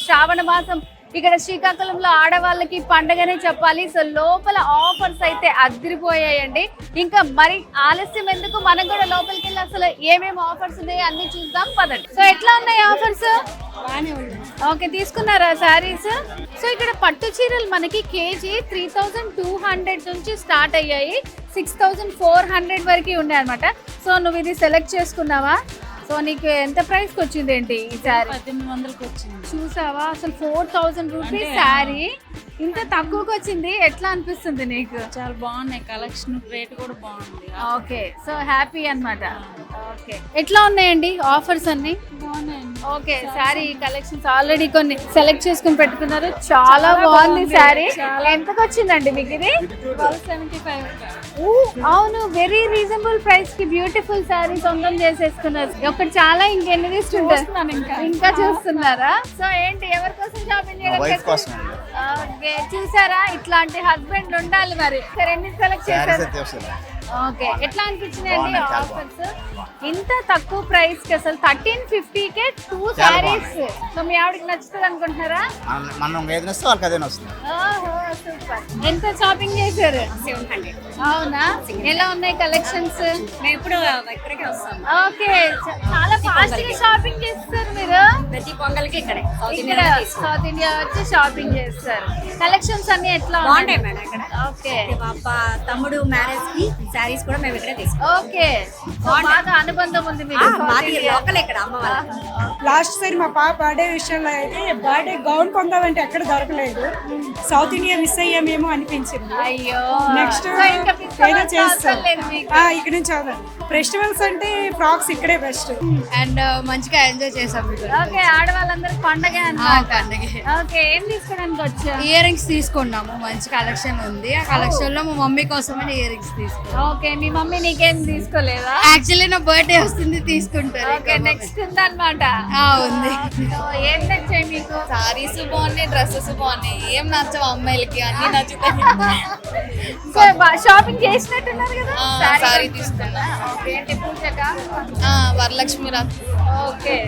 శ్రావణ మాసం ఇక్కడ శ్రీకాకుళంలో ఆడవాళ్ళకి పండగనే చెప్పాలి. సో లోపల ఆఫర్స్ అయితే అదిరిపోయాయండి. ఇంకా మరి ఆలస్యం ఎందుకు, మనం కూడా లోపలికి వెళ్ళి అసలు ఏమేమి ఆఫర్స్ ఉన్నాయో అన్ని చూద్దాం పదండి. సో ఎట్లా ఉన్నాయి ఆఫర్స్? ఓకే, తీసుకున్నారా శారీస్? సో ఇక్కడ పట్టు చీరలు మనకి కేజీ 3200 నుంచి స్టార్ట్ అయ్యాయి, 6400 వరకు ఉన్నాయి అనమాట. సో నువ్వు ఇది సెలెక్ట్ చేసుకున్నావా? సో నీకు ఎంత ప్రైస్ కి వచ్చింది ఏంటి ఈ శారీ? 1800కి వచ్చింది. చూసావా, అసలు 4000 రూపీస్ శారీ ఇంత తక్కువకి వచ్చింది. ఎట్లా అనిపిస్తుంది నీకు? చాలా బాగున్నాయి కలెక్షన్, రేట్ కూడా బాగుంది. ఓకే, సో హ్యాపీ అన్నమాట. ఓకే, ఎట్లా ఉన్నాయండి ఆఫర్స్ అన్ని? బాగున్నాయండి. ఓకే, శారీ కలెక్షన్స్ ఆల్రెడీ కొన్ని సెలెక్ట్ చేసుకుని పెట్టుకున్నారు. చాలా బాగుంది శారీ. ఎంతకు వచ్చిందండి మీకు ఇది? 1275. అవును, వెరీ రీజనబుల్ ప్రైస్ కి బ్యూటిఫుల్ శారీ సొంతం చేసేసుకున్నారు. ఒకటి చాలా, ఇంకెన్ని తీసుకుంటారు? ఇంకా చూస్తున్నారా? సో ఏంటి, ఎవరి కోసం షాపింగ్ చేయడం? ఓకే, చూసారా, ఇట్లాంటి హస్బెండ్ ఉండాలి మరి. సరే, ఎన్ని సెలెక్ట్ చేశారు? ఓకే, ఎట్లా అనిపించినాయండి ఆఫర్స్? ఇంత తక్కువ ప్రైస్ కి అసలు 1350కే 2 శారీస్. సో మీ ఆవిడకి నచ్చుతుంది అనుకుంటున్నారా? మనం ఏది వస్తే వాళ్ళకి అదే వస్తుంది. ఓహో, సూపర్. ఎంత షాపింగ్ చేశారు? 700. అవునా, ఎలా ఉన్నాయి కలెక్షన్స్? మేము ఇప్పుడు ఇక్కడికే వస్తాం. ఓకే, చాలా ఫాస్ట్ గా షాపింగ్ చేస్తారు మీరు. ప్రతి పొంగల్కి ఇక్కడే ఇక్కడ సౌత్ ఇండియా వచ్చి షాపింగ్ చేస్తారు. కలెక్షన్స్ అన్ని ఎట్లా బాగుంటాయి మేడం ఇక్కడ. ఓకే, మా తమ్ముడు మ్యారేజ్ కి శారీస్ కూడా మేము ఇక్కడే తీసుకుంటాం. ఓకే, బాగా అనుబంధం ఉంది మీకు. మాది లోకల్ ఇక్కడ అమ్మ వాళ్ళ. లాస్ట్ సారి మా పాప బర్త్డే విషయంలో అయితే బర్త్డే గౌన్ పొందామంటే ఎక్కడ దొరకలేదు. సౌత్ ఇండియా మిస్ అయ్యామేమో అనిపించింది. అయ్యో, నెక్స్ట్ సో ఇంకా ఏదో చేస్తాం. అవసరం లేదు మీకు. ఇక్కడ నుంచి అవుదాం. ఫెస్టివల్స్ అంటే ఫ్రాక్స్ ఇక్కడే బెస్ట్. అండ్ మంచిగా ఎంజాయ్ చేసాం. ఓకే, ఆడవాళ్ళందరికి పండగ అన్నమాట. ఓకే, ఏం తీసుకోవడానికి వచ్చా? ఇయర్ రింగ్స్ తీసుకున్నాము, మంచి కలెక్షన్ ఉంది. ఆ కలెక్షన్ లో మా మమ్మీ కోసమని ఇయర్ రింగ్స్ తీసుకున్నాం. ఓకే, మీ మమ్మీ నీకేం తీసుకోలేదా? యాక్చువల్లీ నా బర్త్డే వస్తుంది, తీసుకుంటారు. ఓకే, నెక్స్ట్ ఉందన్నమాట. ఉంది. సో ఏం నచ్చాయి మీకు? సారీస్ బాగున్నాయి, డ్రెస్సెస్ బాగున్నాయి. ఏం నచ్చవు అమ్మాయిలకి, అన్ని నచ్చుతాయి. సో షాపింగ్ చేసినట్టున్నారు కదా? సారీ తీసుకున్నా. ఓకే, ఏంటి పూజకా? వరలక్ష్మి రాత్రి. ఓకే,